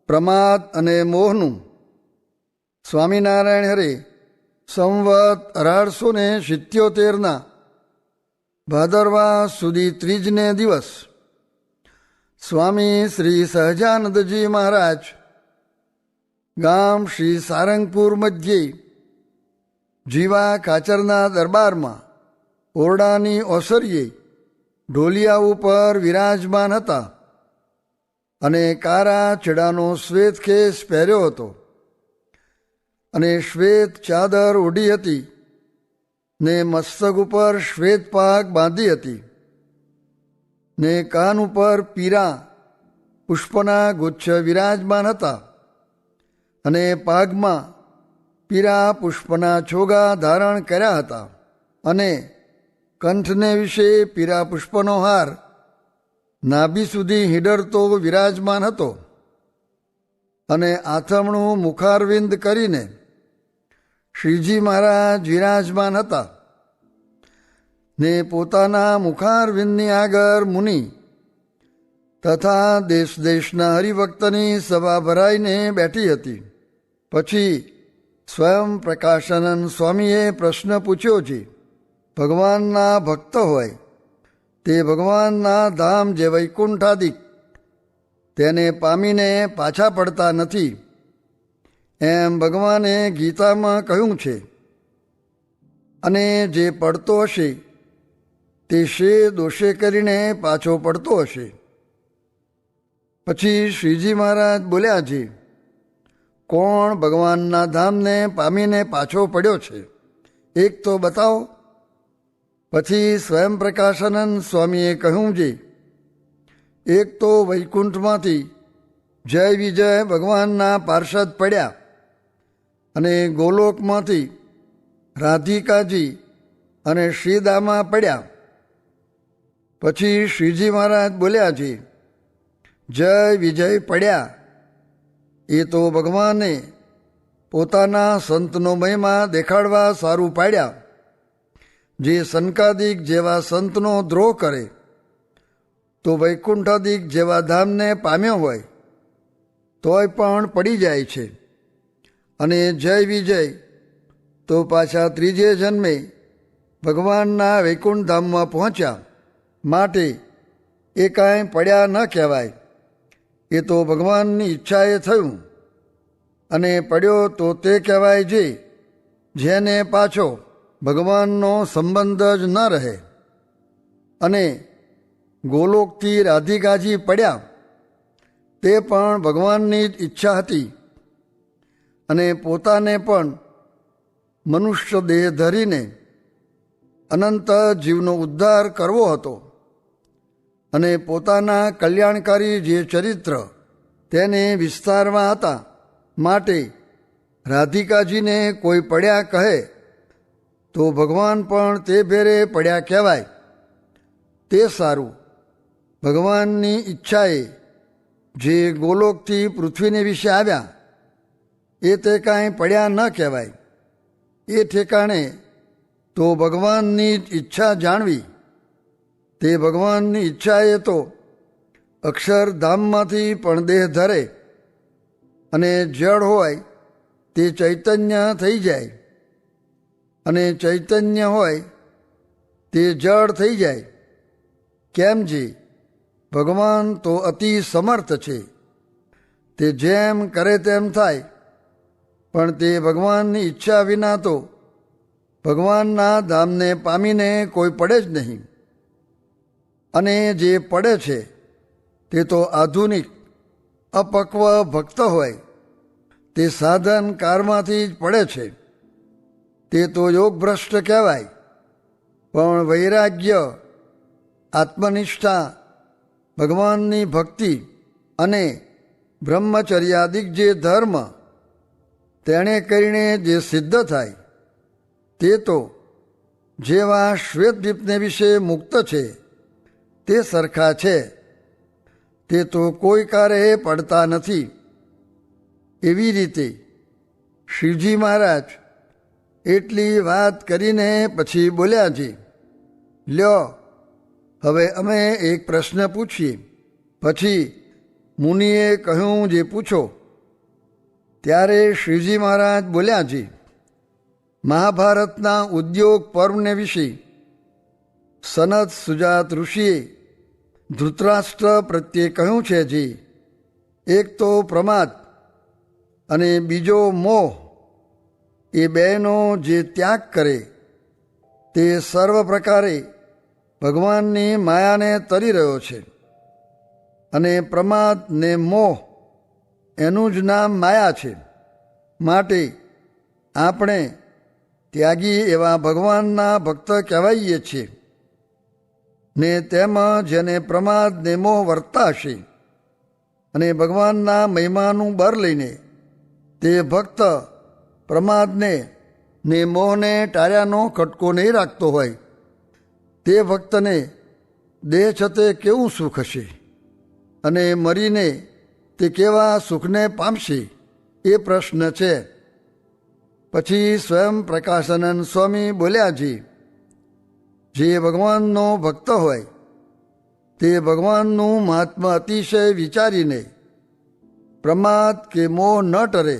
પ્રમાદ અને મોહનું. સ્વામિનારાયણ હરે સંવત 1877 ભાદરવા સુધી ત્રીજને દિવસ સ્વામી શ્રી સહજાનંદજી મહારાજ ગામ શ્રી સારંગપુર મધ્યે જીવા ખાચરના દરબારમાં ઓરડાની ઓસરીએ ઢોલિયા ઉપર વિરાજમાન હતા અને કારા ચડાનો શ્વેત ખેસ પહેર્યો હતો અને શ્વેત ચાદર ઓઢી હતી ને મસ્તક ઉપર શ્વેત પાગ બાંધી હતી ને કાન ઉપર પીરા પુષ્પના ગુચ્છ વિરાજમાન હતા અને પાગમાં પીરા પુષ્પના છોગા ધારણ કર્યા હતા અને કંઠને વિશે પીરા પુષ્પનો હાર નાભી સુધી હિડરતો વિરાજમાન હતો અને આથમણું મુખારવિંદ કરીને શ્રીજી મહારાજ વિરાજમાન હતા ને પોતાના મુખારવિંદની આગળ મુનિ તથા દેશ દેશના હરિભક્તની સભા ભરાઈને બેઠી હતી. પછી સ્વયં પ્રકાશાનંદ સ્વામીએ પ્રશ્ન પૂછ્યો છે. ભગવાનના ભક્ત હોય તે ભગવાનના ધામ જે વૈકુંઠાદિક તેને પામીને પાછા પડતા નથી એમ ભગવાને ગીતામાં કહ્યું છે અને જે પડતો હશે તે શે દોષે કરીને પાછો પડતો હશે. પછી શ્રીજી મહારાજ બોલ્યા છે, કોણ ભગવાનના ધામને પામીને પાછો પડ્યો છે એક તો બતાવો. પછી સ્વયં પ્રકાશાનંદ સ્વામીએ કહ્યું છે, એક તો વૈકુંઠમાંથી જય વિજય ભગવાનના પાર્ષદ પડ્યા અને ગોલોકમાંથી રાધિકાજી અને શ્રીદામા પડ્યા. પછી શ્રીજી મહારાજ બોલ્યા છે, જય વિજય પડ્યા એ તો ભગવાને પોતાના સંતનો મહિમા દેખાડવા સારું પાડ્યા. જે સનકાદિક જેવા સંતનો દ્રોહ કરે તો વૈકુંઠાદિક જેવા ધામને પામ્યો હોય તોય પણ પડી જાય છે અને જય વિજય તો પાછા ત્રીજે જન્મે ભગવાનના વૈકુંઠ ધામમાં પહોંચ્યા. માટે એ કાંઈ પડ્યા ન કહેવાય, એ તો ભગવાનની ઈચ્છાએ થયું. અને પડ્યો તો તે કહેવાય છે જેને પાછો ભગવાનનો સંબંધ જ ન રહે. અને ગોલોકથી રાધિકાજી પડ્યા તે પણ ભગવાનની જ ઈચ્છા હતી અને પોતાને પણ મનુષ્ય દેહ ધરીને અનંત જીવનો ઉદ્ધાર કરવો હતો અને પોતાના કલ્યાણકારી જે ચરિત્ર તેને વિસ્તારવા હતા. માટે રાધિકાજીને કોઈ પડ્યા કહે તો ભગવાન પણ તે ભેરે પડ્યા કહેવાય. તે સારું, ભગવાનની ઈચ્છાએ જે ગોલોકથી પૃથ્વીને વિશે આવ્યા એ તે કાંઈ પડ્યા ન કહેવાય. એ ઠેકાણે તો ભગવાનની જ ઈચ્છા જાણવી. તે ભગવાનની ઈચ્છાએ તો અક્ષરધામમાંથી પણ દેહ ધરે અને જળ હોય તે ચૈતન્ય થઈ જાય અને ચૈતન્ય હોય તે જળ થઈ જાય. કેમ છે? ભગવાન તો અતિ સમર્થ છે, તે જેમ કરે તેમ થાય. પણ તે ભગવાનની ઈચ્છા વિના તો ભગવાનના ધામને પામીને કોઈ પડે જ નહીં. અને જે પડે છે તે તો આધુનિક અપક્વ ભક્ત હોય તે સાધન કારમાંથી જ પડે છે. તે તો યોગભ્રષ્ટ કહેવાય. પણ વૈરાગ્ય, આત્મનિષ્ઠા, ભગવાનની ભક્તિ અને બ્રહ્મચર્યાદિક જે ધર્મ તેણે કરીને જે સિદ્ધ થાય તે તો જેવા શ્વેતદીપને વિશે મુક્ત છે તે સરખા છે. તે તો કોઈ કારે પડતા નથી. એવી રીતે શ્રીજી મહારાજ એટલી વાત કરીને પછી બોલ્યા છે, લ્યો હવે અમે એક પ્રશ્ન પૂછીએ. પછી મુનિએ કહ્યું, જે પૂછો. ત્યારે શ્રીજી મહારાજ બોલ્યાજી, મહાભારતના ઉદ્યોગ પર્વને વિશે સનત સુજાત ઋષિએ ધૃતરાષ્ટ્ર પ્રત્યે કહ્યું છે જી, એક તો પ્રમાદ અને બીજો મોહ, એ બેનો જે ત્યાગ કરે તે સર્વ પ્રકારે ભગવાનની માયાને તરી રહ્યો છે. અને પ્રમાદ ને મોહ એનું જ નામ માયા છે. માટે આપણે ત્યાગી એવા ભગવાનના ભક્ત કહેવાઈએ છીએ. ને તેમાં જેને પ્રમાદ ને મોહ વર્તાશે અને ભગવાનના મહિમાનું બર લઈને તે ભક્ત પ્રમાદને ને મોહને ટાળ્યાનો ખટકો નહીં રાખતો હોય, તે ભક્તને દેહ છતે કેવું સુખ હશે અને મરીને તે કેવા સુખને પામશે, એ પ્રશ્ન છે. પછી સ્વયં પ્રકાશાનંદ સ્વામી બોલ્યાજી, જે ભગવાનનો ભક્ત હોય તે ભગવાનનું મહાત્મા અતિશય વિચારીને પ્રમાદ કે મોહ ન ટરે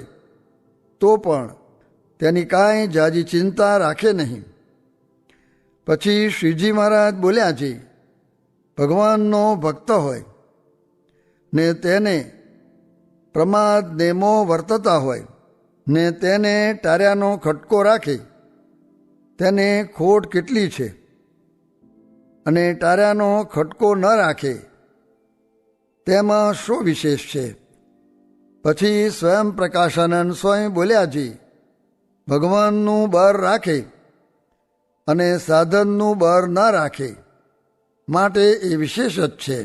તો પણ તેની કાંઈ જાજી ચિંતા રાખે નહીં. પછી શ્રીજી મહારાજ બોલ્યાજી, ભગવાનનો ભક્ત હોય ને તેને પ્રમાદ ને મોહ વર્તતા હોય ને તેને ટાળ્યાનો ખટકો રાખે, તેને ખોટ કેટલી છે. અને ટાળ્યાનો ખટકો ન રાખે તેમાં શું વિશેષ છે. પછી સ્વયં પ્રકાશાનંદ સ્વામી બોલ્યાજી, ભગવાનનું બર રાખે અને સાધનનું બર ન રાખે માટે એ વિશેષ જ છે.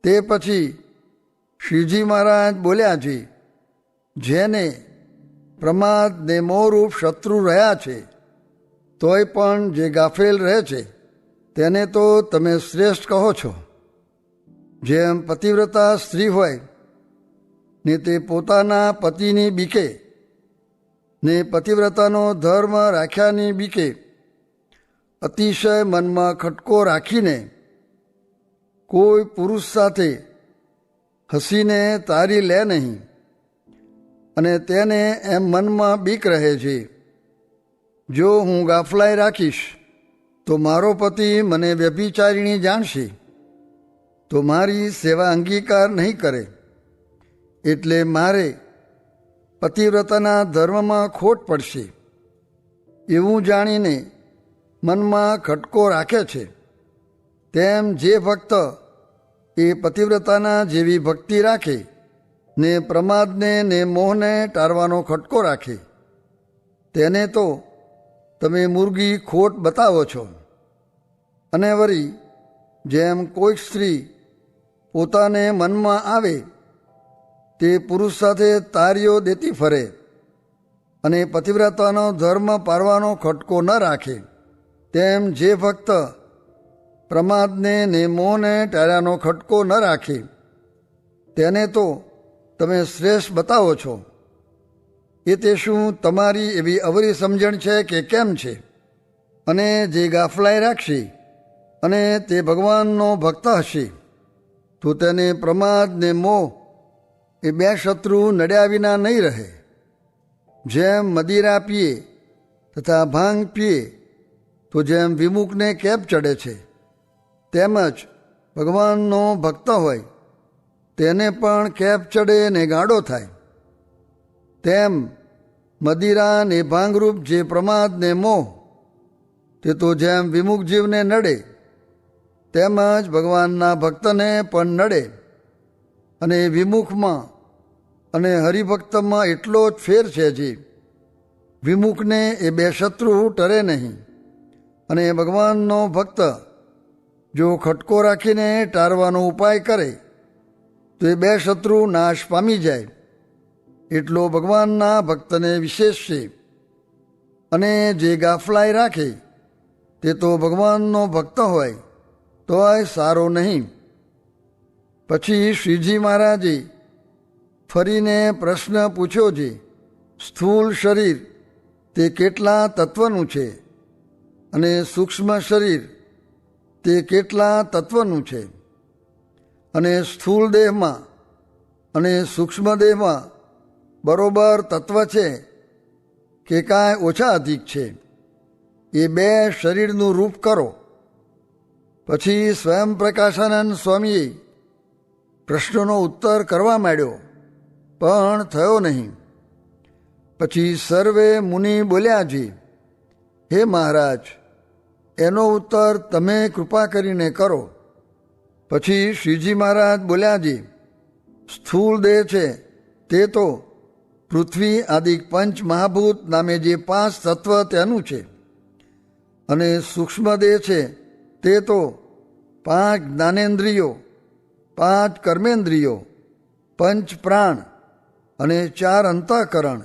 તે પછી શ્રીજી મહારાજ બોલ્યાજી, જેને પ્રમાદ ને મોહરૂપ શત્રુ રહ્યા છે તોય પણ જે ગાફેલ રહે છે તેને તો તમે શ્રેષ્ઠ કહો છો. જેમ પતિવ્રતા સ્ત્રી હોય ને તે પોતાના પતિની બીકે ને પતિવ્રતાનો ધર્મ રાખ્યાની બીકે અતિશય મનમાં ખટકો રાખીને કોઈ પુરુષ સાથે હસીને તારી લે નહીં અને તેને એમ મનમાં બીક રહે છે, જો હું ગાફલાઈ રાખીશ તો મારો પતિ મને વ્યભિચારિણી જાણશે તો મારી સેવા અંગીકાર નહીં કરે, એટલે મારે પતિવ્રતાના ધર્મમાં ખોટ પડશે એવું જાણીને મનમાં ખટકો રાખે છે. તેમ જે ભક્ત એ પતિવ્રતાના જેવી ભક્તિ રાખે ને પ્રમાદને ને મોહને ટાળવાનો ખટકો રાખે તેને તો તમે મુર્ગી ખોટ બતાવો છો. અને વળી જેમ કોઈક સ્ત્રી પોતાને મનમાં આવે તે પુરુષ સાથે તારીઓ દેતી ફરે અને પતિવ્રતાનો ધર્મ પાળવાનો ખટકો ન રાખે, તેમ જે ભક્ત પ્રમાદને ને મોહને ટાળ્યાનો ખટકો ન રાખે તેને તો તમે શ્રેષ્ઠ બતાવો છો. એ તે શું તમારી એવી અવરી સમજણ છે કે કેમ છે? અને જે ગાફલાઈ રાખશે અને તે ભગવાનનો ભક્ત હશે તો તેને પ્રમાદ ને મોહ એ બે શત્રુ નડ્યા વિના નહીં રહે. જેમ મદિરા પીએ તથા ભાંગ પીએ તો જેમ વિમુખને કેપ ચડે છે, તેમજ ભગવાનનો ભક્ત હોય તેને પણ કેપ ચડે ને ગાડો થાય. તેમ મદિરા ને ભાંગરૂપ જે પ્રમાદ ને મોહ તે તો જેમ વિમુખ જીવને નડે તેમજ ભગવાનના ભક્તને પણ નડે. અને વિમુખમાં અને હરિભક્તમાં એટલો જ ફેર છે જે વિમુખને એ બે શત્રુ ટરે નહીં અને ભગવાનનો ભક્ત જો ખટકો રાખીને ટાળવાનો ઉપાય કરે તો એ બે શત્રુ નાશ પામી જાય એટલો ભગવાનના ભક્તને વિશેષ છે. અને જે ગાફલાઈ રાખે તે તો ભગવાનનો ભક્ત હોય તોય સારો નહીં. પછી શ્રીજી મહારાજે ફરીને પ્રશ્ન પૂછ્યો છે, સ્થૂળ શરીર તે કેટલા તત્વનું છે અને સૂક્ષ્મ શરીર તે કેટલા તત્વનું છે? અને સ્થૂળ દેહમાં અને સૂક્ષ્મ દેહમાં બરોબર તત્વ છે કે કાંઈ ઓછા અધિક છે, એ બે શરીરનું રૂપ કરો. પછી સ્વયં પ્રકાશાનંદ સ્વામીએ પ્રશ્નનો ઉત્તર કરવા માંડ્યો, પણ થયો નહીં. પછી સર્વે મુનિ બોલ્યાજી, હે મહારાજ, એનો ઉત્તર તમે કૃપા કરીને કરો. પછી શ્રીજી મહારાજ બોલ્યાજી, સ્થૂળ દેહ છે તે તો પૃથ્વી આદિ પંચ મહાભૂત નામે જે 5 તત્વ તેનું છે, અને સૂક્ષ્મ દેહ છે તે તો 5 જ્ઞાનેન્દ્રિયો, 5 કર્મેન્દ્રિયો, પંચ પ્રાણ અને 4 અંતઃકરણ,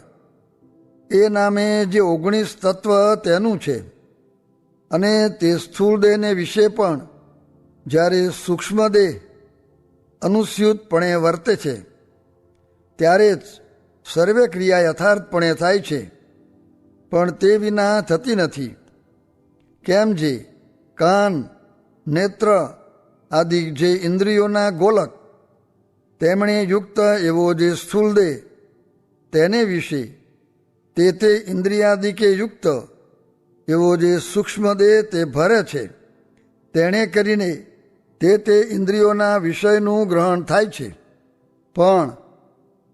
એ નામે જે 19 તત્વ તેનું છે. અને તે સ્થૂળ દેહને વિશે પણ જ્યારે સૂક્ષ્મ દેહ અનુસ્યુતપણે વર્તે છે ત્યારે જ સર્વે ક્રિયા યથાર્થપણે થાય છે, પણ તે વિના થતી નથી. કેમ જે કાન, નેત્ર આદિ જે ઇન્દ્રિયોના ગોલક તેમણે યુક્ત એવો જે સ્થૂળ દેહ તેને વિશે તે ઇન્દ્રિયાદિકે યુક્ત એવો જે સૂક્ષ્મ દેહ તે ભરે છે, તેણે કરીને તે ઇન્દ્રિયોના વિષયનું ગ્રહણ થાય છે. પણ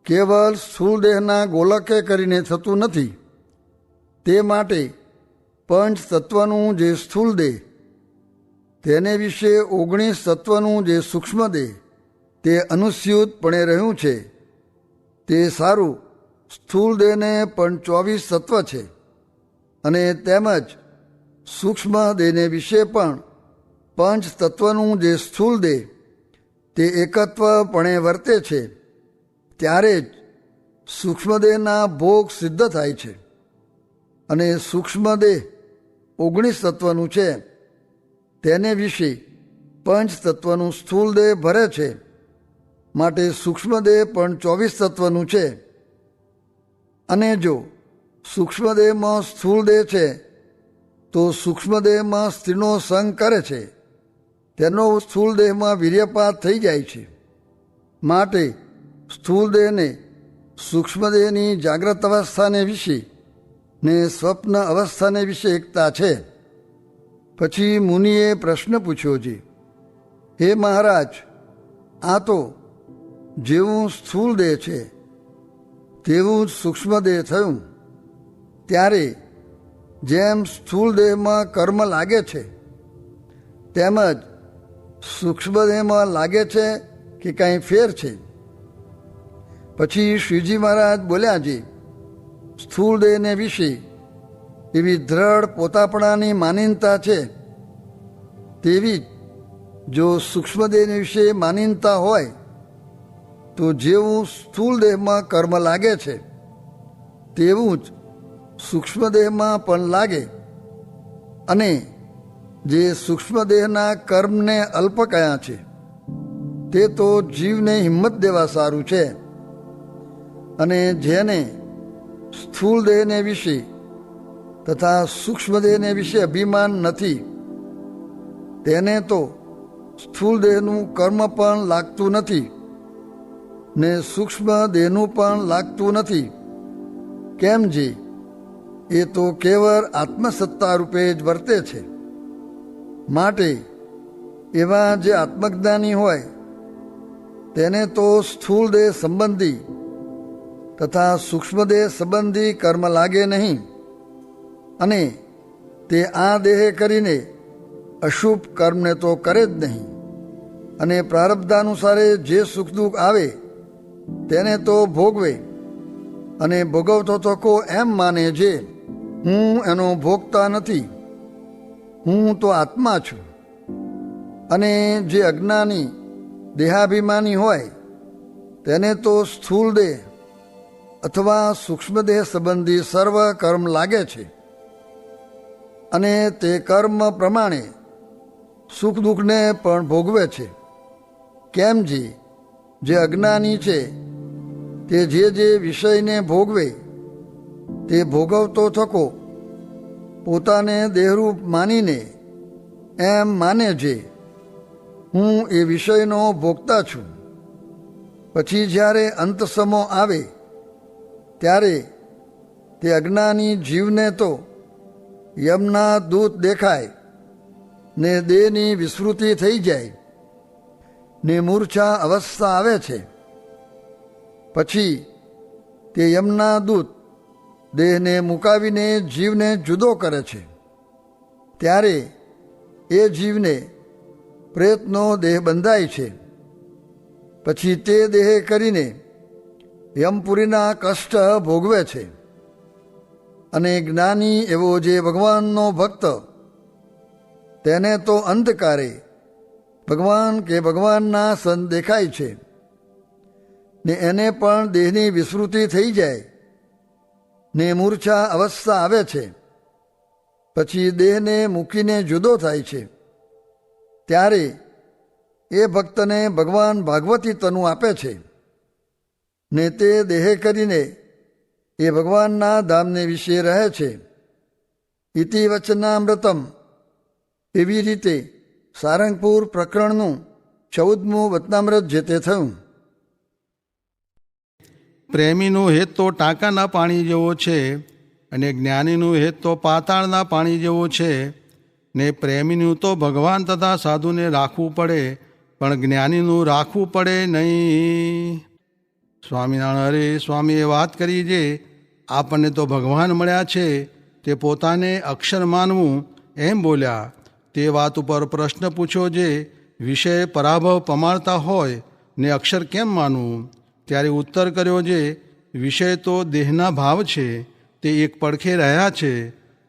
કેવલ સ્થૂળ દેહના ગોલકે કરીને થતું નથી. તે માટે પંચ તત્વનું જે સ્થૂળ દેહ તેને વિશે 19 તત્વનું જે સૂક્ષ્મ દેહ તે અનુસ્યુતપણે રહ્યું છે. તે સારું સ્થૂળ દેહને પણ 24 તત્વ છે, અને તેમજ સૂક્ષ્મ દેહને વિશે પણ પંચ તત્વનું જે સ્થૂળ દેહ તે એકત્વપણે વર્તે છે, ત્યારે જ સૂક્ષ્મદેહના ભોગ સિદ્ધ થાય છે. અને સૂક્ષ્મદેહ 19 તત્વનું છે, તેને વિશે પંચ તત્વનું સ્થૂળ દેહ ભરે છે, માટે સૂક્ષ્મદેહ પણ 24 તત્વનું છે. અને જો સૂક્ષ્મદેહમાં સ્થૂળ દેહ છે તો સૂક્ષ્મદેહમાં સ્ત્રીનો સંગ કરે છે, તેનો સ્થૂળ દેહમાં વીર્યપાત થઈ જાય છે. માટે સ્થૂળ દેહને સૂક્ષ્મદેહની જાગ્રત અવસ્થાને વિશે ને સ્વપ્ન અવસ્થાને વિશે એકતા છે. પછી મુનિએ પ્રશ્ન પૂછ્યો છે, હે મહારાજ, આ તો જેવું સ્થૂળ દેહ છે તેવું જ સૂક્ષ્મ દેહ થયું. ત્યારે જેમ સ્થૂળ દેહમાં કર્મ લાગે છે તેમજ સૂક્ષ્મ દેહમાં લાગે છે કે કાંઈ ફેર છે? પછી શ્રીજી મહારાજ બોલ્યાજી, સ્થૂળ દેહને વિશે એવી દ્રઢ પોતાપણાની માનીનતા છે, તેવી જ જો સૂક્ષ્મ દેહને વિશે માનીનતા હોય તો જેવું સ્થૂળ દેહમાં કર્મ લાગે છે તેવું જ સૂક્ષ્મ દેહમાં પણ લાગે. અને જે સૂક્ષ્મ દેહના કર્મને અલ્પ કયા છે તે તો જીવને હિંમત દેવા સારું છે. અને જેને સ્થૂળ દેહને વિશે તથા સૂક્ષ્મ દેહને વિશે અભિમાન નથી તેને તો સ્થૂળ દેહનું કર્મ પણ લાગતું નથી ને સૂક્ષ્મ દેહનું પણ લાગતું નથી. કેમ જે એ તો કેવળ આત્મસત્તા રૂપે જ વર્તે છે. માટે એવા જે આત્મજ્ઞાની હોય તેને તો સ્થૂળ દેહ સંબંધી તથા સૂક્ષ્મદેહ સંબંધી કર્મ લાગે નહીં, અને તે આ દેહે કરીને અશુભ કર્મને તો કરે જ નહીં. અને પ્રારબ્ધાનુસારે જે સુખ દુઃખ આવે તેને તો ભોગવે, અને ભોગવતો તો કો એમ માને છે, હું એનો ભોગતા નથી, હું તો આત્મા છું. અને જે અજ્ઞાની દેહાભિમાની હોય તેને તો સ્થૂળ દેહ અથવા સૂક્ષ્મદેહ સંબંધી સર્વ કર્મ લાગે છે, અને તે કર્મ પ્રમાણે સુખ દુઃખને પણ ભોગવે છે. કેમ જે અજ્ઞાની છે તે જે વિષયને ભોગવે તે ભોગવતો થકો પોતાને દેહરૂપ માનીને એમ માને છે, હું એ વિષયનો ભોગતા છું. પછી જ્યારે અંત સમો આવે ત્યારે તે અજ્ઞાની જીવને તો યમના દૂત દેખાય ને દેહની વિસ્મૃતિ થઈ જાય ને મૂર્છા અવસ્થા આવે છે. પછી તે યમના દૂત દેહને મુકાવીને જીવને જુદો કરે છે. ત્યારે એ જીવને પ્રેતનો દેહ બંધાય છે. પછી તે દેહ કરીને યમપુરીના કષ્ટ ભોગવે છે. અને જ્ઞાની એવો જે ભગવાનનો ભક્ત, તેને તો અંધકારે ભગવાન કે ભગવાનના સંત દેખાય છે ને એને પણ દેહની વિસ્મૃતિ થઈ જાય ને મૂર્છા અવસ્થા આવે છે. પછી દેહને મૂકીને જુદો થાય છે. ત્યારે એ ભક્તને ભગવાન ભાગવતી તનુ આપે છે ને તે દેહ કરીને એ ભગવાનના ધામને વિશે રહે છે. ઇતિ વચનામૃતમ. એવી રીતે સારંગપુર પ્રકરણનું 14મું વચનામૃત જે તે થયું. પ્રેમીનું હેત તો ટાંકાના પાણી જેવો છે અને જ્ઞાનીનું હેત તો પાતાળના પાણી જેવો છે. ને પ્રેમીનું તો ભગવાન તથા સાધુને રાખવું પડે, પણ જ્ઞાનીનું રાખવું પડે નહીં. સ્વામિનારાયણ હરે સ્વામીએ વાત કરી છે, આપણને તો ભગવાન મળ્યા છે તે પોતાને અક્ષર માનવું એમ બોલ્યા. તે વાત ઉપર પ્રશ્ન પૂછ્યો જે વિષય પરાભવ પમાડતા હોય ને અક્ષર કેમ માનવું? ત્યારે ઉત્તર કર્યો જે વિષય તો દેહના ભાવ છે, તે એક પડખે રહ્યા છે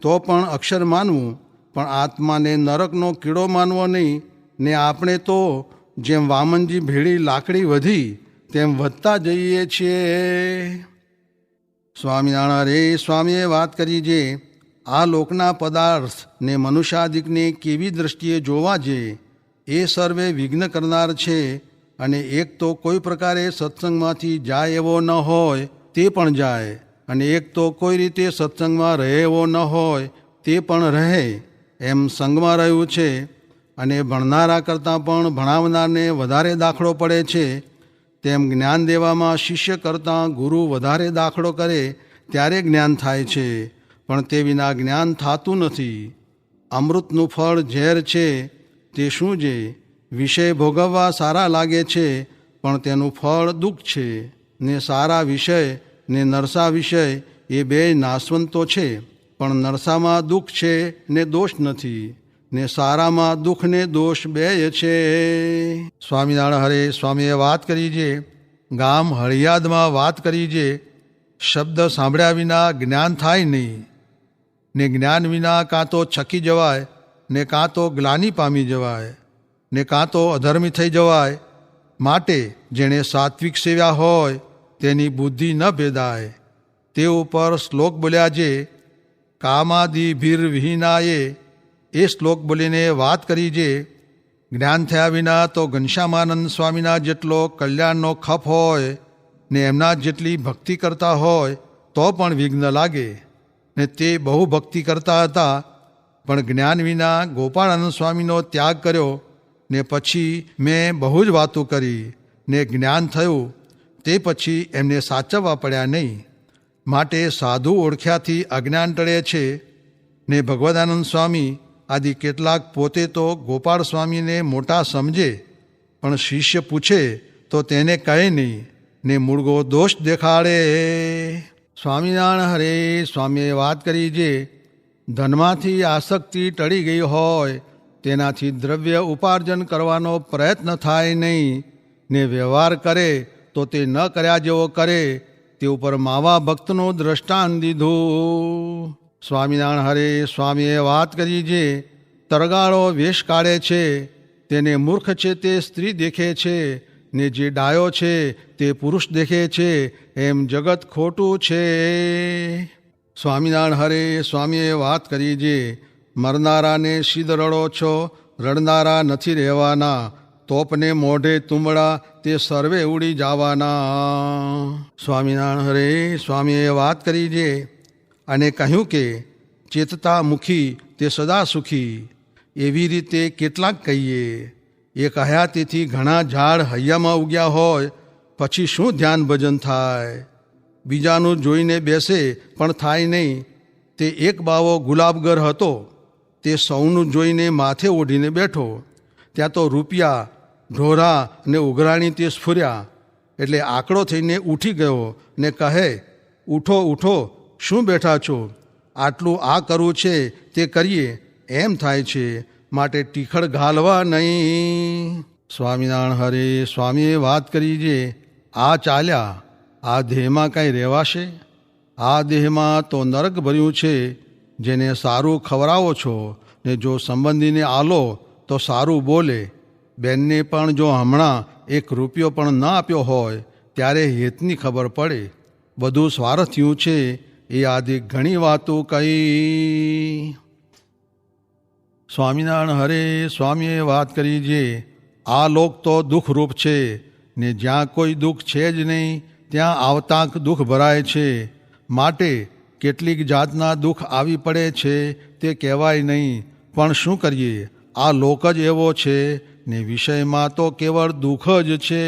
તો પણ અક્ષર માનવું, પણ આત્માને નરકનો કીડો માનવો નહીં. ને આપણે તો જેમ વામનજી ભેળી લાકડી વધી તેમ વધતા જઈએ છીએ. સ્વામિનારાયણ રે સ્વામીએ વાત કરી છે, આ લોકના પદાર્થ ને મનુષ્યાદિકને કેવી દ્રષ્ટિએ જોવા છે એ સર્વે વિઘ્ન કરનાર છે. અને એક તો કોઈ પ્રકારે સત્સંગમાંથી જાય એવો ન હોય તે પણ જાય, અને એક તો કોઈ રીતે સત્સંગમાં રહે એવો ન હોય તે પણ રહે. એમ સંગમાં રહ્યું છે. અને ભણનારા કરતાં પણ ભણાવનારને વધારે દાખલો પડે છે. તેમ જ્ઞાન દેવામાં શિષ્ય કરતાં ગુરુ વધારે દાખલો કરે ત્યારે જ્ઞાન થાય છે, પણ તે વિના જ્ઞાન થતું નથી. અમૃતનું ફળ ઝેર છે તે શું છે? વિષય ભોગવવા સારા લાગે છે, પણ તેનું ફળ દુઃખ છે. ને સારા વિષય ને નરસા વિષય એ બે નાશવંતો છે, પણ નરસામાં દુઃખ છે ને દોષ નથી, ને સારામાં દુઃખ ને દોષ બેય છે. સ્વામિનારાયણ હરે સ્વામીએ વાત કરી છે, ગામ હળિયાદમાં વાત કરી છે, શબ્દ સાંભળ્યા વિના જ્ઞાન થાય નહીં, ને જ્ઞાન વિના કાં તો છકી જવાય, ને કાં તો ગ્લાનિ પામી જવાય, ને કાં તો અધર્મી થઈ જવાય. માટે જેણે સાત્વિક સેવ્યા હોય તેની બુદ્ધિ ન ભેદાય. તે ઉપર શ્લોક બોલ્યા છે, કામાદિભિર્વિહીનાએ. એ શ્લોક બોલીને વાત કરી છે, જ્ઞાન થયા વિના તો ઘનશ્યામાનંદ સ્વામીના જેટલો કલ્યાણનો ખપ હોય ને એમના જેટલી ભક્તિ કરતા હોય તો પણ વિઘ્ન લાગે. ને તે બહુ ભક્તિ કરતા હતા, પણ જ્ઞાન વિના ગોપાળાનંદ સ્વામીનો ત્યાગ કર્યો. ને પછી મેં બહુ જ વાતો કરી ને જ્ઞાન થયું, તે પછી એમને સાચવવા પડ્યા નહીં. માટે સાધુ ઓળખ્યાથી અજ્ઞાન ટળે છે. ને ભગવદાનંદ સ્વામી આદિ કેટલાક પોતે તો ગોપાળ સ્વામીને મોટા સમજે, પણ શિષ્ય પૂછે તો તેને કહે નહીં, ને મૂળગો દોષ દેખાડે. સ્વામિનારાયણ હરે સ્વામીએ વાત કરી છે, ધનમાંથી આસક્તિ ટળી ગઈ હોય તેનાથી દ્રવ્ય ઉપાર્જન કરવાનો પ્રયત્ન થાય નહીં, ને વ્યવહાર કરે તો તે ન કર્યા જેવો કરે. તે ઉપર માવા ભક્તનો દ્રષ્ટાંત દીધું. સ્વામિનારાયણ હરે સ્વામીએ વાત કરી છે, તરગાળો વેશ કાઢે છે તેને મૂર્ખ છે તે સ્ત્રી દેખે છે, ને જે ડાયો છે તે પુરુષ દેખે છે, એમ જગત ખોટું છે. સ્વામિનારાયણ હરે સ્વામીએ વાત કરી છે, મરનારાને સીધ રડો છો, રડનારા નથી રહેવાના. તોપને મોઢે તુંબડા તે સર્વે ઉડી જવાના. સ્વામિનારાયણ હરે સ્વામીએ વાત કરી છે અને કહ્યું કે ચેતતા મુખી તે સદા સુખી. એવી રીતે કેટલાક કહીએ. એ કહ્યા તેથી ઘણા ઝાડ હૈયામાં ઉગ્યા હોય પછી શું ધ્યાન ભજન થાય? બીજાનું જોઈને બેસે પણ થાય નહીં. તે એક બાવો ગુલાબગર હતો, તે સૌનું જોઈને માથે ઓઢીને બેઠો. ત્યાં તો રૂપિયા, ઢોરા અને ઉઘરાણી તે સ્ફુર્યા, એટલે આકડો થઈને ઉઠી ગયો ને કહે, ઉઠો ઉઠો, શું બેઠા છો? આટલું આ કરવું છે તે કરીએ એમ થાય છે, માટે ટીખળ ઘાલવા નહીં. સ્વામિનારાયણ હરે. સ્વામીએ વાત કરી જે આ ચાલ્યા, આ દેહમાં કાંઈ રહેવાશે? આ દેહમાં તો નરક ભર્યું છે. જેને સારું ખવડાવો છો ને જો સંબંધીને આલો તો સારું બોલે. બેનને પણ જો હમણાં 1 રૂપિયો પણ ન આપ્યો હોય ત્યારે હેતની ખબર પડે. બધું સ્વાર્થિયું છે એ આદિ ઘણી વાતો કહી. સ્વામિનારાયણ હરે. સ્વામીએ વાત કરી જે આ લોક તો દુઃખરૂપ છે ને જ્યાં કોઈ દુઃખ છે જ નહીં ત્યાં આવતાંક દુઃખ ભરાય છે. માટે કેટલીક જાતના દુઃખ આવી પડે છે તે કહેવાય નહીં, પણ શું કરીએ, આ લોક જ એવો છે ને વિષયમાં તો કેવળ દુઃખ જ છે.